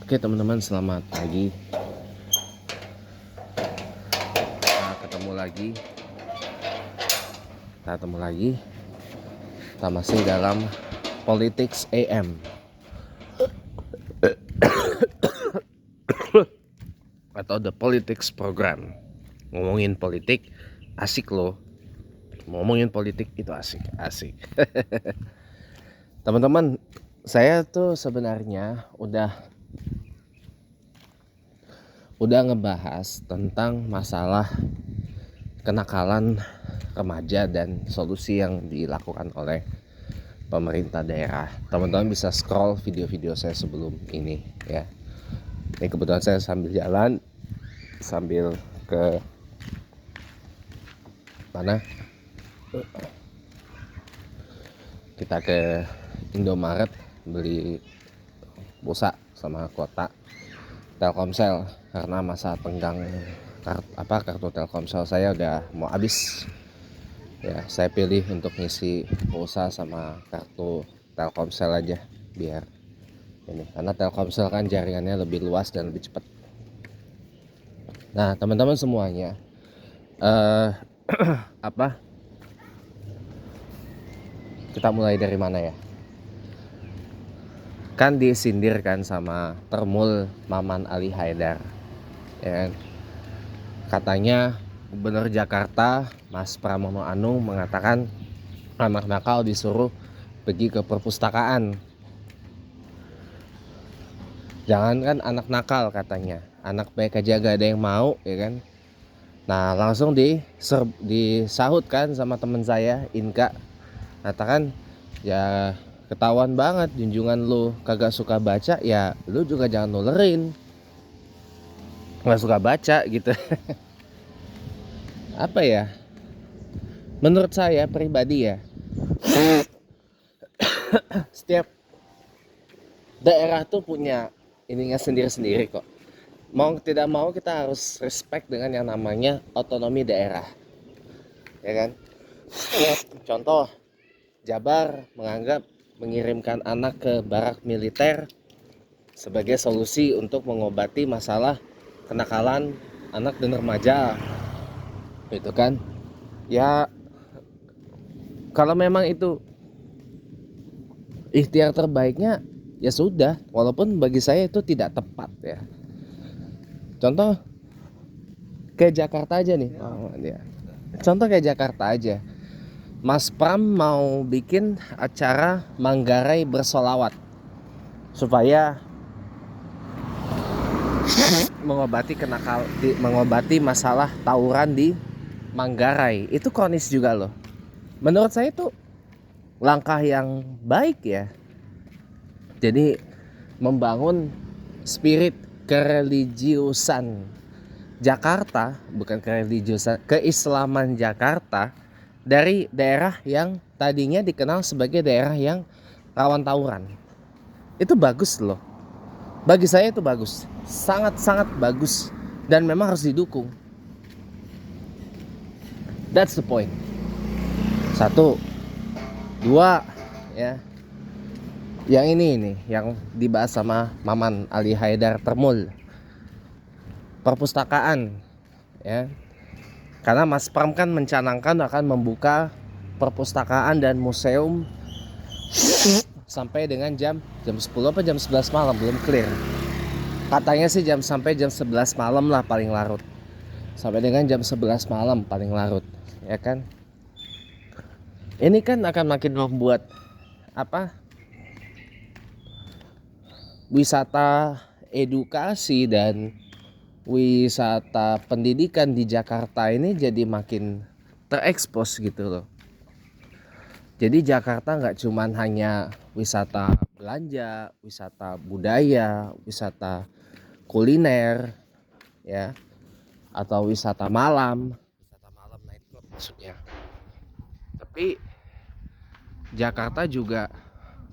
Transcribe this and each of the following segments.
Oke teman-teman, selamat pagi. Kita ketemu lagi. Kita masih dalam Politics AM atau The Politics Program. Ngomongin politik asik loh. Ngomongin politik itu asik. Teman-teman, saya tuh sebenarnya udah ngebahas tentang masalah kenakalan remaja dan solusi yang dilakukan oleh pemerintah daerah. Teman-teman bisa scroll video-video saya sebelum ini ya. Ini kebetulan saya sambil jalan, sambil ke mana? Kita ke Indomaret beli pulsa sama kuota Telkomsel karena masa tenggang kartu Telkomsel saya udah mau habis. Ya, saya pilih untuk ngisi pulsa sama kartu Telkomsel aja biar ini, karena Telkomsel kan jaringannya lebih luas dan lebih cepat. Nah, teman-teman semuanya, kita mulai dari mana ya? Kan disindir kan sama Termul Maman Ali Haidar, ya kan? Katanya Gubernur Jakarta Mas Pramono Anung mengatakan anak nakal disuruh pergi ke perpustakaan. Jangan kan anak nakal katanya, anak baik aja gak ada yang mau, ya kan? Nah, langsung disahut kan sama teman saya Inka, katakan ya ketahuan banget junjungan lu kagak suka baca, ya lu juga jangan nulerin nggak suka baca gitu. Apa ya, menurut saya pribadi ya, setiap daerah tuh punya ininya sendiri-sendiri kok. Mau tidak mau kita harus respect dengan yang namanya otonomi daerah, ya kan? Contoh, Jabar menganggap mengirimkan anak ke barak militer sebagai solusi untuk mengobati masalah kenakalan anak dan remaja, itu kan? Ya, kalau memang itu ikhtiar terbaiknya, ya sudah, walaupun bagi saya itu tidak tepat ya. Contoh kayak Jakarta aja nih. Contoh kayak Jakarta aja. Mas Pram mau bikin acara Manggarai bersolawat supaya mengobati masalah tawuran di Manggarai. Itu kronis juga loh. Menurut saya itu langkah yang baik ya. Jadi membangun spirit kereligiusan Jakarta, bukan kereligiusan, keislaman Jakarta dari daerah yang tadinya dikenal sebagai daerah yang rawan tawuran. Itu bagus loh. Bagi saya itu bagus, sangat-sangat bagus, dan memang harus didukung. That's the point. 1, 2 ya. Yang ini yang dibahas sama Maman Ali Haidar Termul, perpustakaan ya. Karena Mas Pram kan mencanangkan akan membuka perpustakaan dan museum sampai dengan jam 10 apa jam 11 malam, belum clear. Katanya sih sampai jam 11 malam lah paling larut. Sampai dengan jam 11 malam paling larut, ya kan? Ini kan akan makin membuat wisata edukasi dan wisata pendidikan di Jakarta ini jadi makin terekspos gitu loh. Jadi Jakarta nggak cuman hanya wisata belanja, wisata budaya, wisata kuliner ya, atau wisata malam night club maksudnya. Tapi Jakarta juga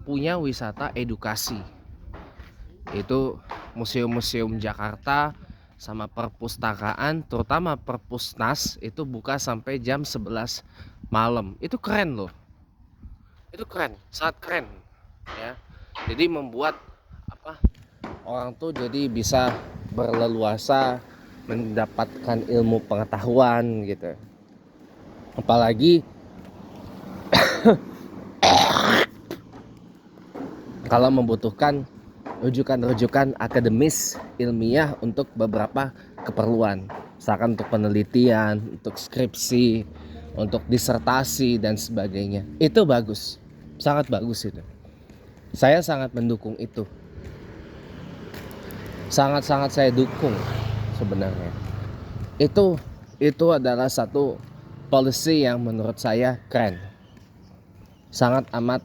punya wisata edukasi. Itu museum-museum Jakarta sama perpustakaan, terutama Perpusnas itu buka sampai jam 11 malam. Itu keren loh. Itu keren, sangat keren ya. Jadi membuat orang tuh jadi bisa berleluasa mendapatkan ilmu pengetahuan gitu. Apalagi kalau membutuhkan rujukan-rujukan akademis ilmiah untuk beberapa keperluan, misalkan untuk penelitian, untuk skripsi, untuk disertasi dan sebagainya. Itu bagus, sangat bagus itu. Saya sangat mendukung itu. Sangat-sangat saya dukung sebenarnya. Itu adalah satu policy yang menurut saya keren. Sangat amat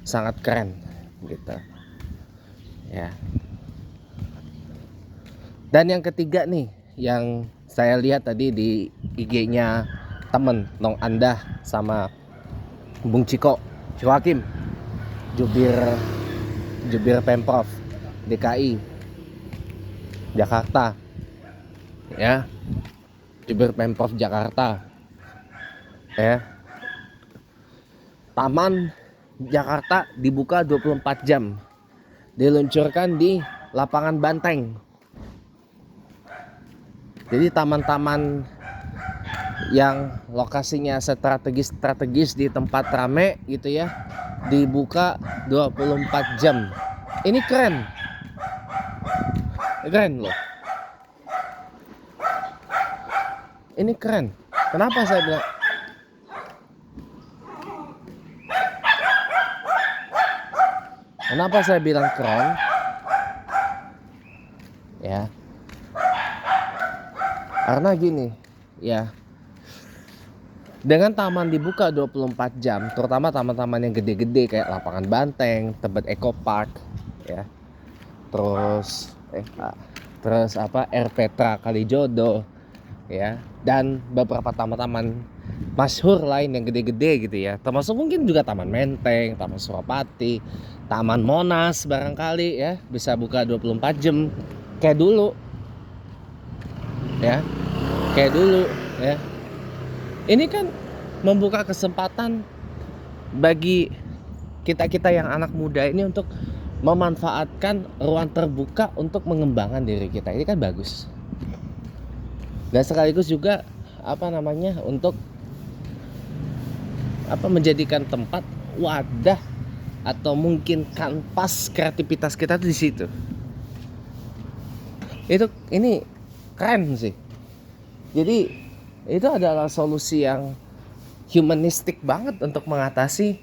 sangat keren gitu. Ya. Dan yang ketiga nih, yang saya lihat tadi di IG-nya temen Nong Andah sama Bung Ciko Hakim, jubir Pemprov DKI Jakarta, ya, jubir Pemprov Jakarta, ya. Taman Jakarta dibuka 24 jam, diluncurkan di lapangan Banteng. Jadi taman-taman yang lokasinya strategis di tempat rame gitu ya, dibuka 24 jam. Ini keren. Keren loh. Ini keren. Kenapa saya bilang? Kenapa saya bilang keren? Ya. Karena gini, ya. Dengan taman dibuka 24 jam, terutama taman-taman yang gede-gede kayak lapangan Banteng, Tebet Eco Park, ya. Terus Air Petra Kalijodo, ya, dan beberapa taman-taman masyhur lain yang gede-gede gitu ya. Termasuk mungkin juga Taman Menteng, Taman Suropati, Taman Monas barangkali ya, bisa buka 24 jam kayak dulu. Ya. Kayak dulu, ya. Ini kan membuka kesempatan bagi kita-kita yang anak muda ini untuk memanfaatkan ruang terbuka untuk mengembangkan diri kita. Ini kan bagus. Dan sekaligus juga untuk menjadikan tempat wadah atau mungkin kanvas kreativitas kita tuh di situ. Ini keren sih. Jadi itu adalah solusi yang humanistik banget untuk mengatasi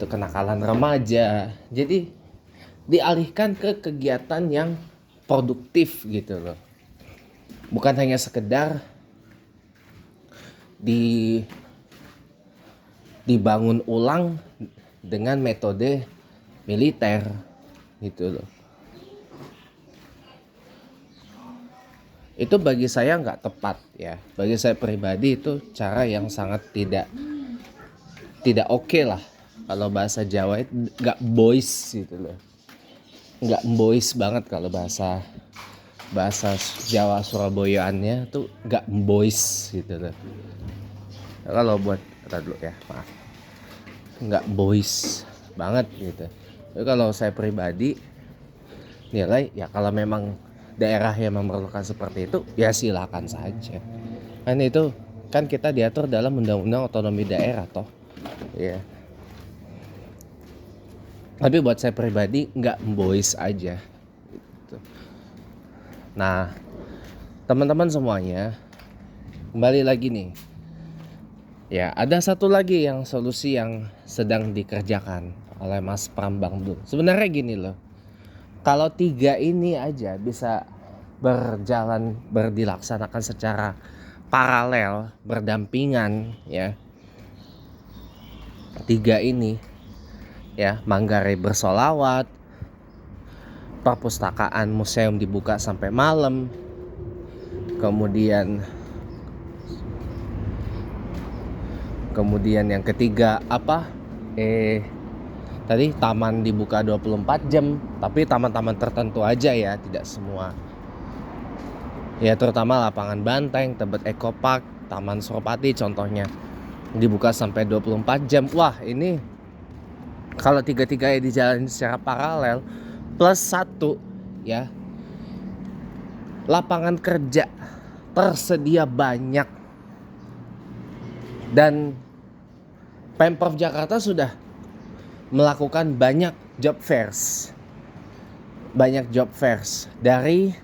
kenakalan remaja. Jadi dialihkan ke kegiatan yang produktif gitu loh. Bukan hanya sekedar dibangun ulang dengan metode militer gitu loh. Itu bagi saya nggak tepat ya. Bagi saya pribadi itu cara yang sangat tidak oke lah. Kalau bahasa Jawa itu nggak boys gitu loh. Nggak boys banget kalau bahasa Jawa Surabayaan tuh nggak boys gitu loh. Kalau buat dulu ya, maaf, nggak boys banget gitu. Jadi kalau saya pribadi nilai ya, kalau memang daerah yang memerlukan seperti itu ya silakan saja. Kan itu kan kita diatur dalam undang-undang otonomi daerah toh. Ya. Tapi buat saya pribadi nggak boys aja. Gitu. Nah, teman-teman semuanya, kembali lagi nih. Ya, ada satu lagi yang solusi yang sedang dikerjakan oleh Mas Prambang Blum. Sebenarnya gini loh. Kalau 3 ini aja bisa dilaksanakan secara paralel, berdampingan ya. 3 ini ya, Manggarai bersolawat, perpustakaan museum dibuka sampai malam, kemudian yang ketiga tadi taman dibuka 24 jam, tapi taman-taman tertentu aja ya, tidak semua. Ya terutama lapangan Banteng, Tebet Eco Park, Taman Suropati contohnya dibuka sampai 24 jam. Wah, ini kalau 3-3 dijalani secara paralel plus 1 ya, lapangan kerja tersedia banyak, dan Pemprov Jakarta sudah melakukan banyak job fairs. Banyak job fairs dari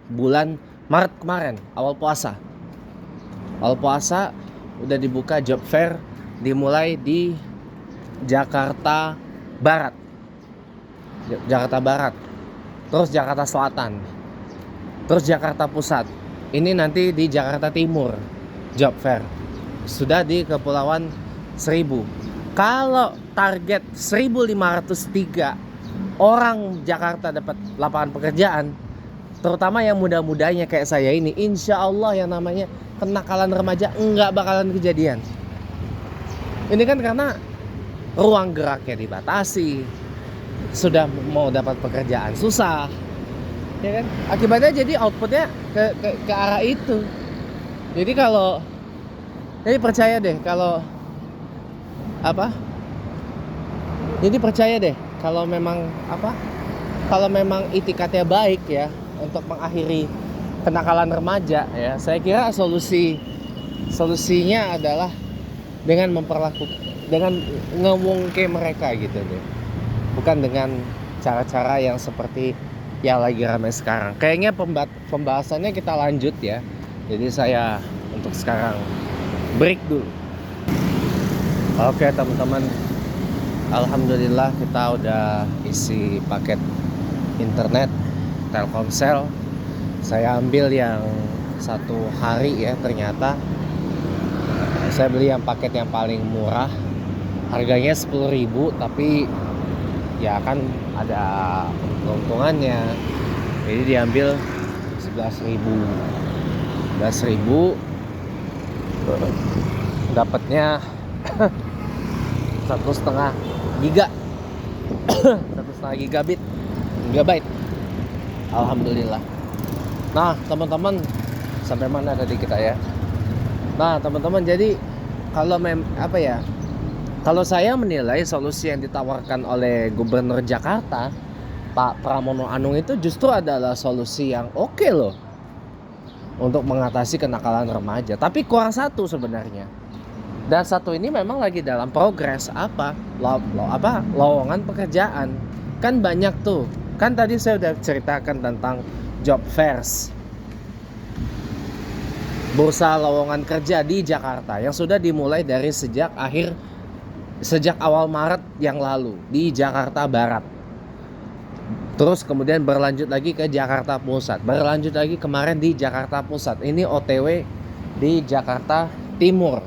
bulan Maret kemarin, awal puasa. Awal puasa udah dibuka job fair, dimulai di Jakarta Barat. Jakarta Barat. Terus Jakarta Selatan. Terus Jakarta Pusat. Ini nanti di Jakarta Timur job fair. Sudah di Kepulauan Seribu. Kalau target 1.503 orang Jakarta dapat lapangan pekerjaan, terutama yang muda-mudanya kayak saya ini, insya Allah yang namanya kenakalan remaja enggak bakalan kejadian. Ini kan karena ruang geraknya dibatasi, sudah mau dapat pekerjaan susah, ya kan? Akibatnya jadi outputnya ke arah itu. Jadi percaya deh kalau kalau memang itikadnya baik ya untuk mengakhiri kenakalan remaja ya, saya kira solusinya adalah dengan ngomong ke mereka gitu deh, bukan dengan cara-cara yang seperti yang lagi ramai sekarang. Kayaknya pembahasannya kita lanjut ya, jadi saya untuk sekarang break dulu. Oke teman-teman, alhamdulillah kita udah isi paket internet Telkomsel. Saya ambil yang 1 hari ya, ternyata saya beli yang paket yang paling murah, harganya 10.000, tapi ya kan ada keuntungannya, jadi diambil 11.000 dapatnya 1,5 gigabyte. Alhamdulillah. Nah teman-teman, sampai mana tadi kita ya? Nah teman-teman, jadi kalau saya menilai solusi yang ditawarkan oleh Gubernur Jakarta Pak Pramono Anung itu justru adalah solusi yang oke loh untuk mengatasi kenakalan remaja. Tapi kurang satu sebenarnya. Dan satu ini memang lagi dalam progres lowongan pekerjaan. Kan banyak tuh. Kan tadi saya udah ceritakan tentang job fairs, bursa lowongan kerja di Jakarta yang sudah dimulai dari sejak awal Maret yang lalu di Jakarta Barat. Terus kemudian berlanjut lagi ke Jakarta Pusat, berlanjut lagi kemarin di Jakarta Pusat. Ini OTW di Jakarta Timur,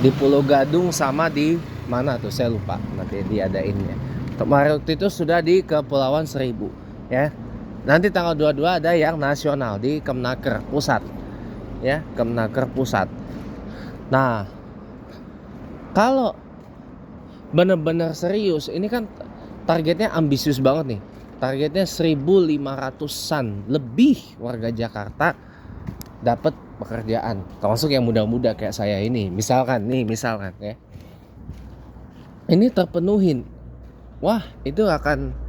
di Pulau Gadung, sama di mana tuh saya lupa nanti diadainnya. Kemarin itu sudah di Kepulauan Seribu ya. Nanti tanggal 22 ada yang nasional di Kemnaker Pusat ya, Kemnaker Pusat. Nah kalau benar-benar serius, ini kan targetnya ambisius banget nih. Targetnya 1.500-an lebih warga Jakarta dapat pekerjaan, termasuk yang muda-muda kayak saya ini. Misalkan ya, ini terpenuhin, wah itu akan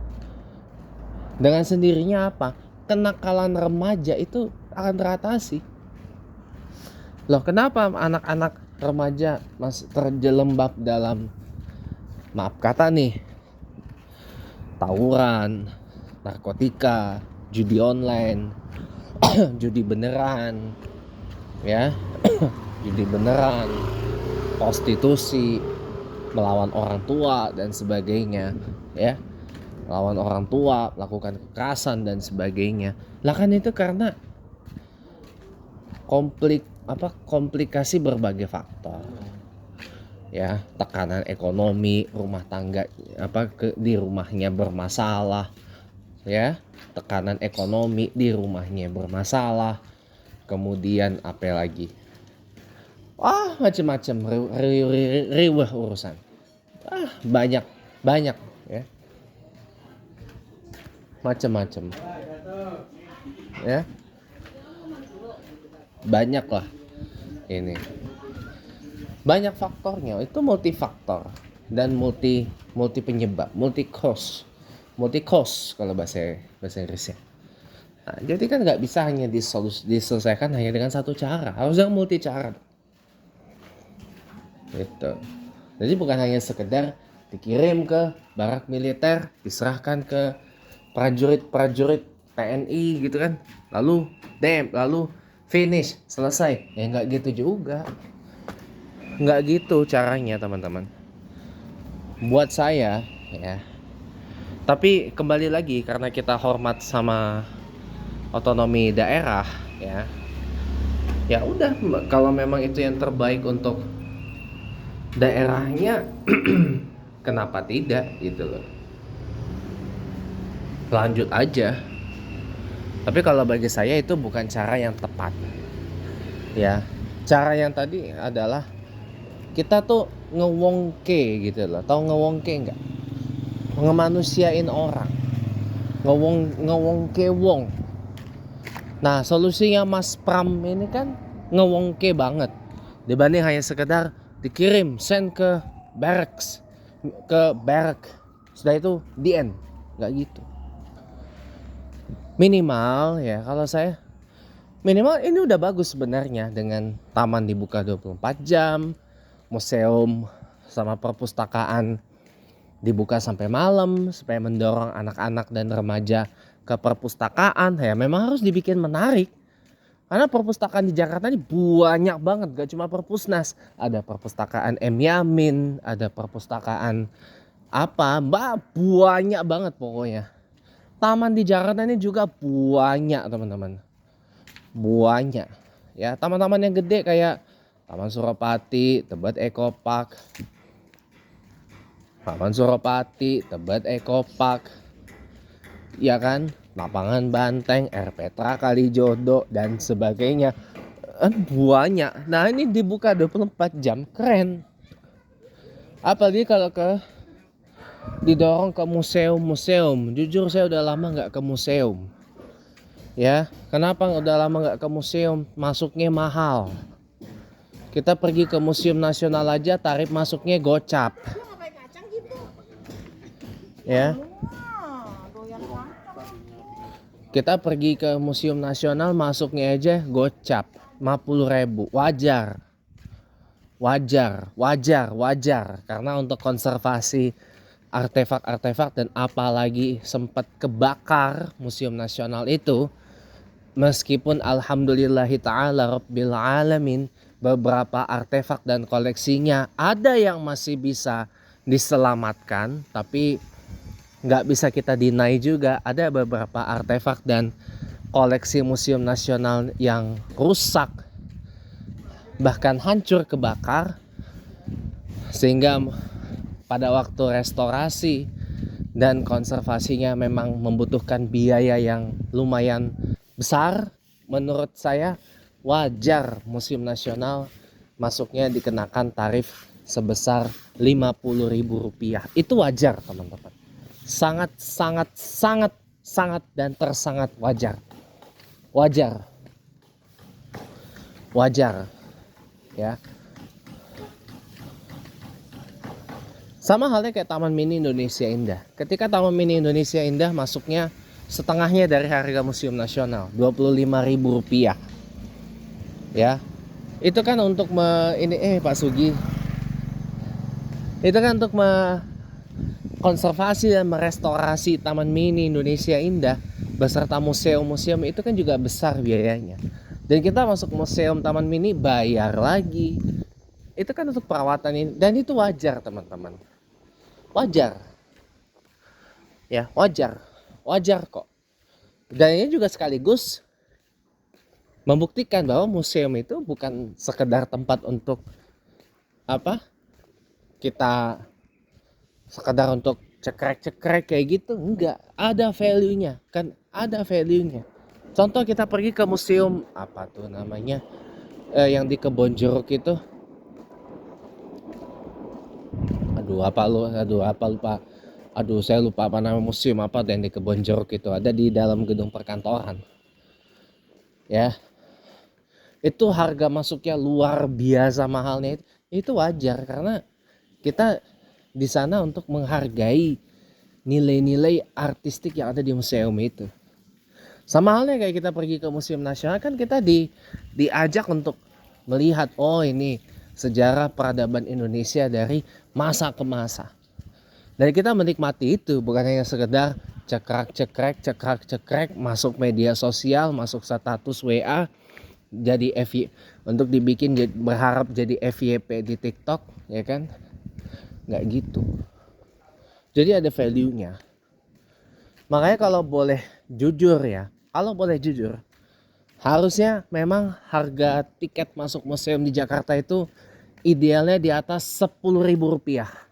dengan sendirinya kenakalan remaja itu akan teratasi. Loh, kenapa anak-anak remaja masih terjelembab dalam, maaf kata nih, tawuran, narkotika, judi online, judi beneran ya, judi beneran, prostitusi, melawan orang tua dan sebagainya ya, melawan orang tua, melakukan kekerasan dan sebagainya. Lah kan itu karena komplikasi berbagai faktor ya, tekanan ekonomi, rumah tangga di rumahnya bermasalah ya, tekanan ekonomi di rumahnya bermasalah, kemudian apa lagi, macam-macam riweh urusan, banyak ya, macam-macam ya, banyak lah, ini banyak faktornya, itu multifaktor dan multi penyebab, multi cause multi cost kalau bahasa Inggrisnya. Nah, jadi kan nggak bisa hanya diselesaikan hanya dengan satu cara, harus dengan multi cara. Gitu. Jadi bukan hanya sekedar dikirim ke barak militer, diserahkan ke prajurit TNI gitu kan, lalu lalu finish, selesai. Ya nggak gitu juga, nggak gitu caranya teman-teman. Buat saya ya. Tapi kembali lagi karena kita hormat sama otonomi daerah ya. Ya udah, kalau memang itu yang terbaik untuk daerahnya, kenapa tidak gitu loh. Lanjut aja. Tapi kalau bagi saya itu bukan cara yang tepat. Ya, cara yang tadi adalah kita tuh ngewongke gitu loh. Tahu ngewongke enggak? Ngemanusiain orang. Ngewongke wong. Nah, solusinya Mas Pram ini kan ngewongke banget. Dibanding hanya sekedar dikirim, send ke barracks, ke barak. Setelah itu the end. Nggak gitu. Minimal ya, kalau saya minimal ini udah bagus sebenarnya, dengan taman dibuka 24 jam, museum sama perpustakaan dibuka sampai malam supaya mendorong anak-anak dan remaja ke perpustakaan. Ya memang harus dibikin menarik. Karena perpustakaan di Jakarta ini banyak banget, gak cuma perpusnas. Ada perpustakaan M. Yamin, ada perpustakaan banyak banget pokoknya. Taman di Jakarta ini juga banyak teman-teman. Banyak. Ya, taman-taman yang gede kayak Taman Suropati, Tebet Eco Park. Taman Suropati, Tebet Eco Park. Ya kan? Lapangan Banteng, Air Petra Kalijodo dan sebagainya. Banyak. Nah, ini dibuka 24 jam, keren. Apalagi kalau didorong ke museum. Jujur saya udah lama nggak ke museum. Ya, kenapa udah lama nggak ke museum? Masuknya mahal. Kita pergi ke Museum Nasional aja tarif masuknya gocap. Ya. Kita pergi ke Museum Nasional masuknya aja gocap 50.000. Wajar. Karena untuk konservasi artefak-artefak dan apalagi sempat kebakar Museum Nasional itu, meskipun alhamdulillahi ta'ala rabbil alamin beberapa artefak dan koleksinya ada yang masih bisa diselamatkan, tapi nggak bisa kita deny juga ada beberapa artefak dan koleksi Museum Nasional yang rusak, bahkan hancur kebakar, sehingga pada waktu restorasi dan konservasinya memang membutuhkan biaya yang lumayan besar. Menurut saya wajar Museum Nasional masuknya dikenakan tarif sebesar Rp50.000. Itu wajar teman-teman. Sangat dan tersangat wajar. Ya. Sama halnya kayak Taman Mini Indonesia Indah. Ketika Taman Mini Indonesia Indah masuknya setengahnya dari harga Museum Nasional, Rp25.000. Ya. Itu kan untuk Pak Sugi. Itu kan untuk konservasi dan merestorasi Taman Mini Indonesia Indah beserta museum-museum itu kan juga besar biayanya. Dan kita masuk museum Taman Mini bayar lagi. Itu kan untuk perawatan ini, dan itu wajar teman-teman. Wajar. Ya, wajar kok. Dan ini juga sekaligus membuktikan bahwa museum itu bukan sekedar tempat untuk kita sekedar untuk cekrek kayak gitu, enggak, ada value-nya kan, contoh kita pergi ke museum yang di Kebonjeruk itu, saya lupa apa nama museum yang di Kebonjeruk itu, ada di dalam gedung perkantoran ya. Itu harga masuknya luar biasa mahalnya. Itu wajar karena kita di sana untuk menghargai nilai-nilai artistik yang ada di museum itu. Sama halnya kayak kita pergi ke Museum Nasional kan kita diajak untuk melihat, oh ini sejarah peradaban Indonesia dari masa ke masa. Dan kita menikmati itu, bukan hanya sekedar cekrek masuk media sosial, masuk status WA, jadi untuk dibikin berharap jadi FYP di TikTok, ya kan? Nggak gitu. Jadi ada value-nya. Makanya kalau boleh jujur, harusnya memang harga tiket masuk museum di Jakarta itu idealnya di atas Rp10.000.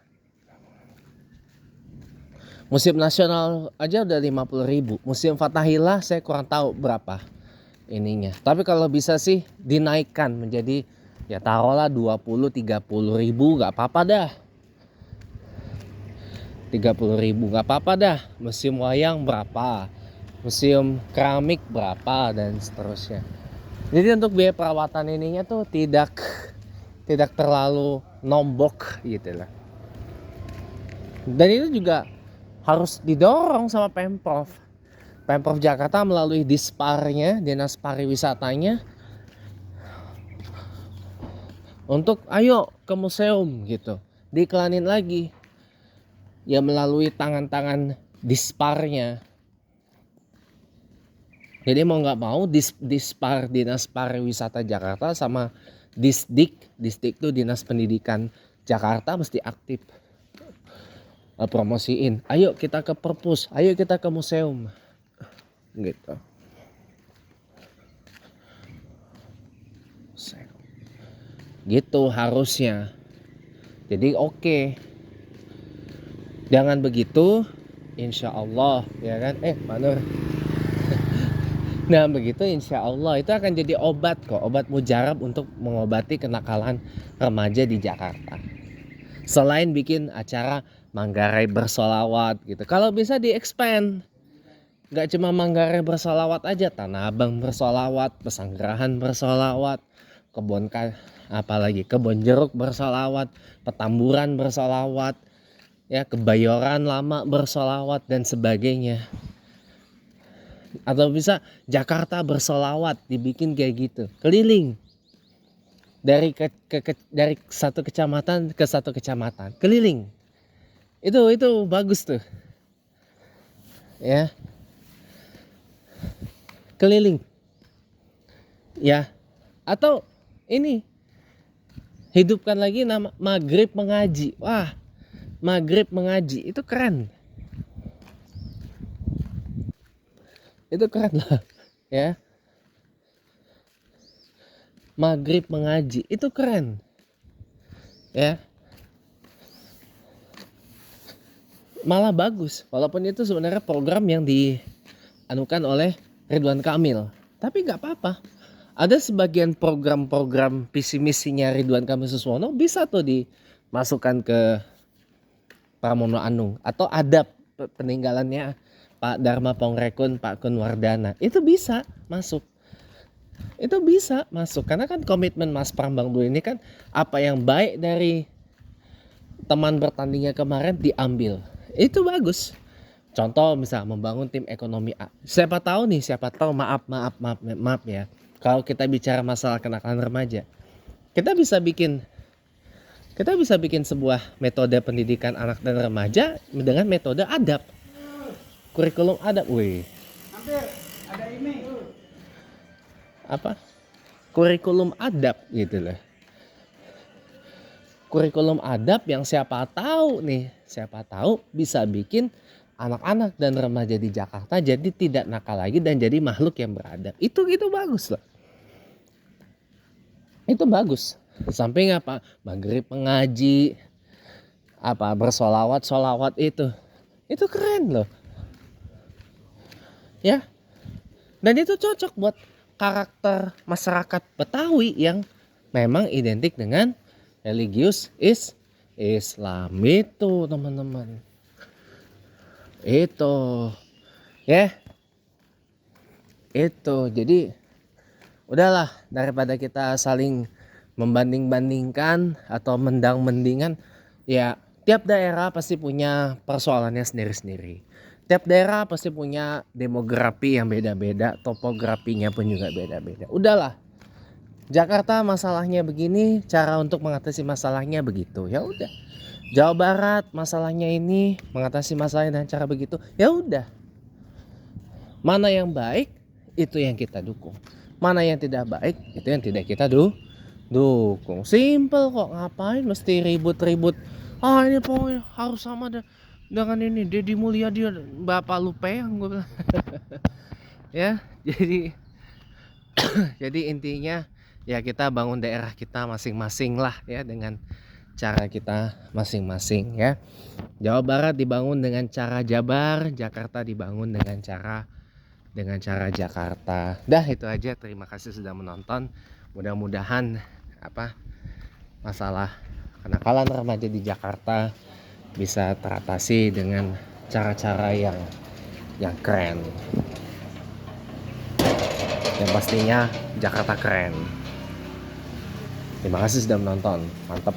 Museum Nasional aja udah 50.000. Museum Fathahillah saya kurang tahu berapa ininya. Tapi kalau bisa sih dinaikkan menjadi ya taruhlah 20-30 ribu, gak apa-apa dah. 30 ribu gak apa-apa dah. Museum wayang berapa, museum keramik berapa, dan seterusnya. Jadi untuk biaya perawatan ininya tuh tidak terlalu nombok gitu lah. Dan itu juga harus didorong sama Pemprov Jakarta melalui Disparnya, Dinas Pariwisatanya, untuk ayo ke museum gitu, diiklanin lagi ya melalui tangan-tangan Disparnya. Jadi mau nggak mau Dispar, Dinas Pariwisata Jakarta, sama Disdik itu Dinas Pendidikan Jakarta mesti aktif promosiin, ayo kita ke perpus, ayo kita ke museum gitu. Gitu harusnya. Jadi oke. Jangan begitu, insya Allah ya kan. Pak Nur. Nah begitu insya Allah itu akan jadi obat kok, obat mujarab untuk mengobati kenakalan remaja di Jakarta. Selain bikin acara Manggarai bersolawat gitu, kalau bisa di-expand, gak cuma Manggarai bersolawat aja, Tanah Abang bersolawat, Pesanggerahan bersolawat, kebun jeruk bersolawat, Petamburan bersolawat, ya Kebayoran Lama bersolawat dan sebagainya. Atau bisa Jakarta bersolawat, dibikin kayak gitu, keliling dari dari satu kecamatan ke satu kecamatan, keliling. Itu bagus tuh ya, keliling ya. Atau ini hidupkan lagi nama Maghrib Mengaji. Wah, Maghrib Mengaji itu keren, itu keren lah ya. Maghrib Mengaji itu keren ya, malah bagus, walaupun itu sebenarnya program yang dianukan oleh Ridwan Kamil, tapi nggak apa-apa. Ada sebagian program-program visi misinya Ridwan Kamil Suswono bisa tuh dimasukkan ke Pramono Anung, atau adab peninggalannya Pak Dharma Pongrekun, Pak Kun Wardana, itu bisa masuk. Itu bisa masuk karena kan komitmen Mas Prambang dulu ini kan, apa yang baik dari teman bertandingnya kemarin diambil. Itu bagus. Contoh misal membangun tim ekonomi A. Siapa tahu maaf ya. Kalau kita bicara masalah kenakalan remaja, kita bisa bikin sebuah metode pendidikan anak dan remaja dengan metode adab. Kurikulum adab, hampir ada ini. Apa? Kurikulum adab gitu loh. Kurikulum adab yang siapa tahu bisa bikin anak-anak dan remaja di Jakarta jadi tidak nakal lagi dan jadi makhluk yang beradab. Itu bagus loh. Itu bagus. Samping apa? Maghrib mengaji, apa bersolawat itu keren loh. Ya. Dan itu cocok buat karakter masyarakat Betawi yang memang identik dengan religius Islam itu, teman-teman. Itu. Ya. Itu. Jadi udahlah, daripada kita saling membanding-bandingkan atau mendang-mendingan, ya Tiap daerah pasti punya persoalannya sendiri-sendiri. Tiap daerah pasti punya demografi yang beda-beda, topografinya pun juga beda-beda. Udahlah, Jakarta masalahnya begini, cara untuk mengatasi masalahnya begitu. Ya udah. Jawa Barat masalahnya ini, mengatasi masalahnya dengan cara begitu. Ya udah. Mana yang baik, itu yang kita dukung. Mana yang tidak baik, itu yang tidak kita dukung. Simple kok, ngapain mesti ribut-ribut. Ah ini pokoknya harus sama dengan ini Deddy Mulyadi, Bapak Lupeang gue bilang. Ya, jadi intinya ya kita bangun daerah kita masing-masing lah ya, dengan cara kita masing-masing ya. Jawa Barat dibangun dengan cara Jabar, Jakarta dibangun dengan cara Jakarta. Dah itu aja, terima kasih sudah menonton. Mudah-mudahan masalah kenakalan remaja di Jakarta bisa teratasi dengan cara-cara yang keren. Yang pastinya Jakarta keren. Terima kasih sudah menonton. Mantap.